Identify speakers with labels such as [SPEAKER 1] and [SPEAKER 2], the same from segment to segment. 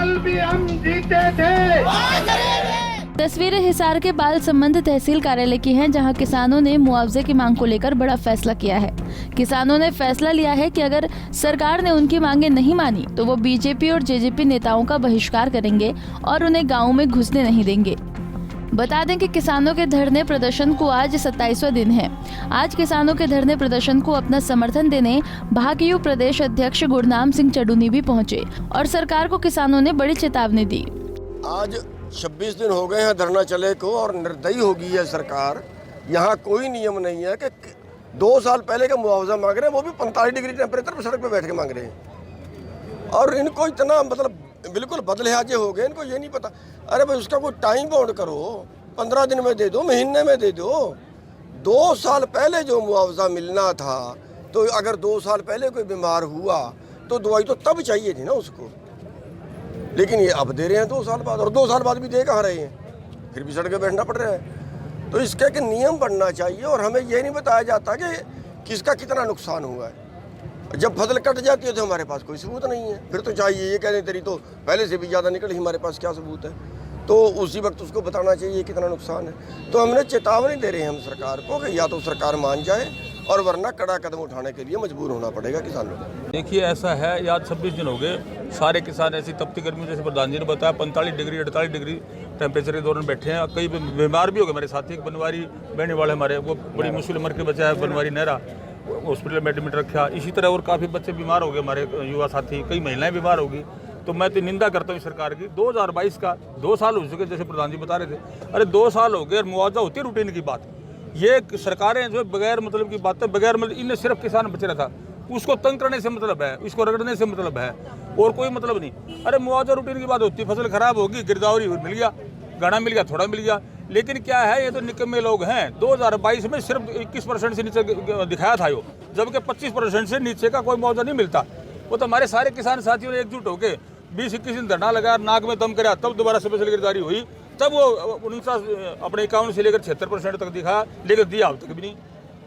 [SPEAKER 1] कल भी हम जीते थे।
[SPEAKER 2] तस्वीरें हिसार के बाल संबंध तहसील कार्यालय की हैं, जहां किसानों ने मुआवजे की मांग को लेकर बड़ा फैसला किया है। किसानों ने फैसला लिया है कि अगर सरकार ने उनकी मांगे नहीं मानी तो वो बीजेपी और जेजेपी नेताओं का बहिष्कार करेंगे और उन्हें गाँव में घुसने नहीं देंगे। बता दें कि किसानों के धरने प्रदर्शन को आज 27वां दिन है। आज किसानों के धरने प्रदर्शन को अपना समर्थन देने भाकयू प्रदेश अध्यक्ष गुरनाम सिंह चडूनी भी पहुंचे और सरकार को किसानों ने बड़ी चेतावनी दी।
[SPEAKER 3] आज 26 दिन हो गए हैं धरना चले को और निर्दयी हो गई है सरकार। यहाँ कोई नियम नहीं है कि 2 साल पहले का मुआवजा मांग रहे हैं, वो भी 45 डिग्री टेम्परेचर पर सड़क पे बैठ के मांग रहे हैं। और इनको इतना मतलब बिल्कुल बदलिहाजे हो गए, इनको ये नहीं पता। अरे भाई उसका कोई टाइम बाउंड करो, 15 दिन में दे दो, महीने में दे दो। 2 साल पहले जो मुआवजा मिलना था, तो अगर 2 साल पहले कोई बीमार हुआ तो दवाई तो तब चाहिए थी ना उसको, लेकिन ये अब दे रहे हैं 2 साल बाद, और 2 साल बाद भी दे कहाँ रहे हैं, फिर भी सड़क पे बैठना पड़ रहा है। तो इसका एक नियम बनना चाहिए और हमें ये नहीं बताया जाता कि किसका कितना नुकसान हुआ है। जब फसल कट जाती है तो हमारे पास कोई सबूत नहीं है, फिर तो चाहिए ये कहने तेरी तो पहले से भी ज़्यादा निकली, हमारे पास क्या सबूत है। तो उसी वक्त उसको बताना चाहिए कितना नुकसान है। तो हमने चेतावनी दे रहे हैं हम सरकार को कि या तो सरकार मान जाए और वरना कड़ा कदम उठाने के लिए मजबूर होना पड़ेगा किसानों को।
[SPEAKER 4] देखिए ऐसा है, आज 26 दिन हो गए, सारे किसान ऐसी तपती गर्मी जैसे प्रधान जी ने बताया 45 डिग्री 48 डिग्री टेम्परेचर के दौरान बैठे हैं। कई बीमार भी हो गए। हमारे साथी एक बनवारी बहने वाले हमारे, वो बड़ी मुश्किल मर के बचा है, बनवारी नहरा हॉस्पिटल में एडमिट रखा। इसी तरह और काफ़ी बच्चे बीमार हो गए, हमारे युवा साथी, कई महिलाएं बीमार हो गई। तो मैं तो निंदा करता हूँ सरकार की। 2022 का 2 साल हो चुके, जैसे प्रधान जी बता रहे थे। अरे 2 साल हो गए और मुआवजा होती है रूटीन की बात। ये सरकारें जो बगैर मतलब की बात है, बगैर मतलब इनने सिर्फ किसान बच रहा था, उसको तंग करने से मतलब है, इसको रगड़ने से मतलब है, और कोई मतलब नहीं। अरे मुआवजा रूटीन की बात होती है, फसल खराब होगी, गिरदावरी मिल गया, गाना मिल गया, थोड़ा मिल गया। लेकिन क्या है, ये तो निकम्मे लोग हैं। 2022 में सिर्फ 21% से नीचे दिखाया था यो, जबकि 25% से नीचे का कोई मुआवजा नहीं मिलता। वो तो हमारे सारे किसान साथियों ने एकजुट होकर 20-21 दिन धरना लगाया, नाक में दम कराया, तब दोबारा स्पेशल गिरदारी हुई। तब वो 49 अपने 51 से लेकर 76% तक दिखा, लेकर दिया अब तक भी नहीं।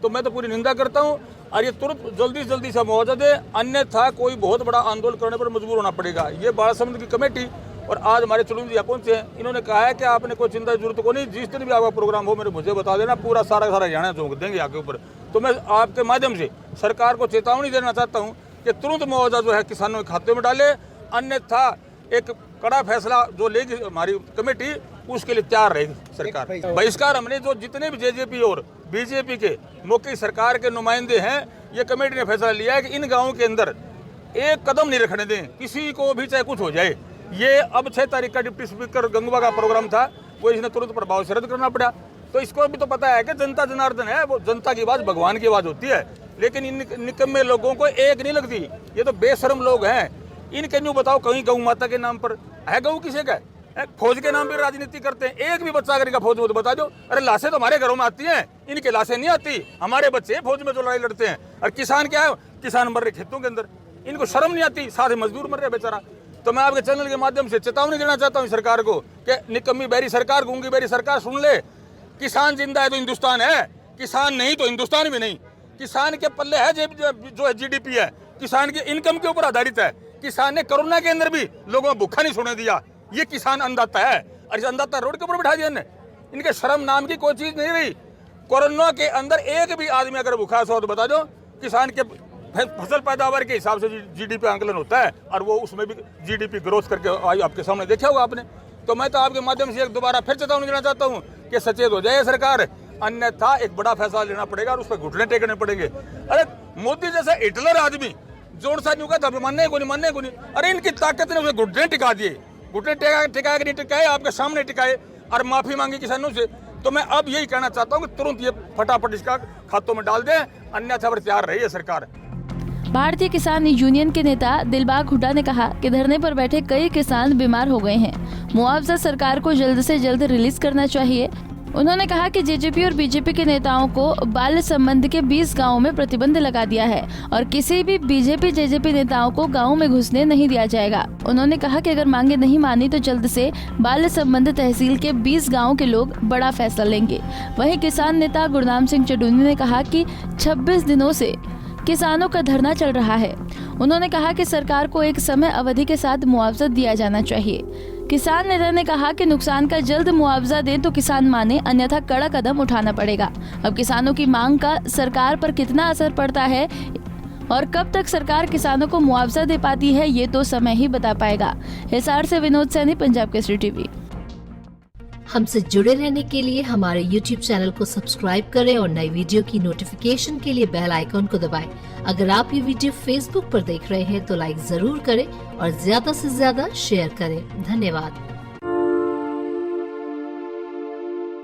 [SPEAKER 4] तो मैं तो पूरी निंदा करता हूँ और ये तुरंत जल्दी से मुआवजा दे, अन्यथा कोई बहुत बड़ा आंदोलन करने पर मजबूर होना पड़ेगा। ये बाल संबंध की कमेटी और आज हमारे चुलून जी पहुंचे हैं, इन्होंने कहा है कि आपने कोई चिंता की जरूरत को नहीं, जिस दिन भी आपका प्रोग्राम हो मुझे बता देना, पूरा सारा हरियाणा झोंक देंगे आपके ऊपर। तो मैं आपके माध्यम से सरकार को चेतावनी देना चाहता हूँ कि तुरंत मुआवजा जो है किसानों के खाते में डाले, अन्यथा एक कड़ा फैसला जो लेगी हमारी कमेटी, उसके लिए तैयार रहेगी सरकार। बहिष्कार हमने जो जितने भी जेजेपी और बीजेपी के मौके सरकार के नुमाइंदे हैं, ये कमेटी ने फैसला लिया है कि इन गाँवों के अंदर एक कदम नहीं रखने दें, किसी को भी चाहे कुछ हो जाए। ये अब 6 तारीख का डिप्टी स्पीकर गंगवा का प्रोग्राम था, वो इसने तुरंत प्रभाव से रद्द करना पड़ा। तो इसको भी तो पता है कि जनता जनार्दन है, वो जनता की आवाज़ भगवान की आवाज़ होती है, लेकिन इन निकम्मे लोगों को एक नहीं लगती। ये तो बेशरम लोग हैं। इनके न्यू बताओ, कहीं गौ माता के नाम पर है, गौ किसे का है, फौज के नाम पर राजनीति करते हैं। एक भी बच्चा अगर इनका फौज में तो बता दो। अरे लाशें तो हमारे घरों में आती हैं, इनके लाशें नहीं आती। हमारे बच्चे फौज में जो लड़ाई लड़ते हैं, और किसान क्या है, किसान मर रहे खेतों के अंदर, इनको शर्म नहीं आती, सारे मजदूर मर रहे बेचारा। तो मैं आपके चैनल के माध्यम से चेतावनी देना चाहता हूँ सरकार को कि निकम्मी बैरी सरकार, गूंगी बैरी सरकार सुन ले। किसान जिंदा है तो हिंदुस्तान है, किसान नहीं तो हिंदुस्तान भी नहीं। किसान के पल्ले है जो है जीडीपी है, किसान की इनकम के ऊपर आधारित है। किसान ने कोरोना के अंदर भी लोगों को भूखा नहीं सोने दिया। ये किसान अन्नदाता है, और इस अन्नदाता रोड के ऊपर बिठा दिया इन्हें। इनके शर्म नाम की कोई चीज नहीं रही। कोरोना के अंदर एक भी आदमी अगर भूखा सो तो बता दो। किसान के फसल पैदावार के हिसाब से जीडीपी आंकलन होता है, और वो उसमें भी जीडीपी ग्रोथ करके आई, आपके सामने देखा होगा आपने। तो मैं तो आपके माध्यम से एक दोबारा फिर चेतावनी देना चाहता हूँ कि सचेत हो जाए सरकार, अन्यथा एक बड़ा फैसला लेना पड़ेगा और उस पर घुटने टेकने पड़ेंगे। अरे मोदी जैसा हिटलर आदमी जोर सा न्यू कहता मानने को नहीं। अरे इनकी ताकत ने उसे घुटने टिका दिए, घुटने टिकाए नहीं टिकाए, आपके सामने टिकाए और माफी मांगी किसानों से। तो मैं अब यही कहना चाहता हूँ कि तुरंत ये फटाफट इसका खातों में डाल दें, अन्यथा पर तैयार रही है सरकार।
[SPEAKER 2] भारतीय किसान यूनियन के नेता दिलबाग हुड्डा ने कहा कि धरने पर बैठे कई किसान बीमार हो गए हैं, मुआवजा सरकार को जल्द से जल्द रिलीज करना चाहिए। उन्होंने कहा कि जेजेपी और बीजेपी के नेताओं को बाल संबंध के 20 गांवों में प्रतिबंध लगा दिया है और किसी भी बीजेपी जेजेपी नेताओं को गांव में घुसने नहीं दिया जाएगा। उन्होंने कहा कि अगर मांगे नहीं मानी तो जल्द से बाल संबंध तहसील के 20 गाँव के लोग बड़ा फैसला लेंगे। वहीं किसान नेता गुरनाम सिंह चडूनी ने कहा कि 26 दिनों से किसानों का धरना चल रहा है। उन्होंने कहा कि सरकार को एक समय अवधि के साथ मुआवजा दिया जाना चाहिए। किसान नेता ने कहा कि नुकसान का जल्द मुआवजा दें तो किसान माने, अन्यथा कड़ा कदम उठाना पड़ेगा। अब किसानों की मांग का सरकार पर कितना असर पड़ता है और कब तक सरकार किसानों को मुआवजा दे पाती है, ये तो समय ही बता पाएगा। हिसार से विनोद सैनी, पंजाब केसरी टीवी।
[SPEAKER 5] हमसे जुड़े रहने के लिए हमारे YouTube चैनल को सब्सक्राइब करें और नई वीडियो की नोटिफिकेशन के लिए बेल आइकॉन को दबाएं। अगर आप ये वीडियो Facebook पर देख रहे हैं तो लाइक जरूर करें और ज्यादा से ज्यादा शेयर करें। धन्यवाद।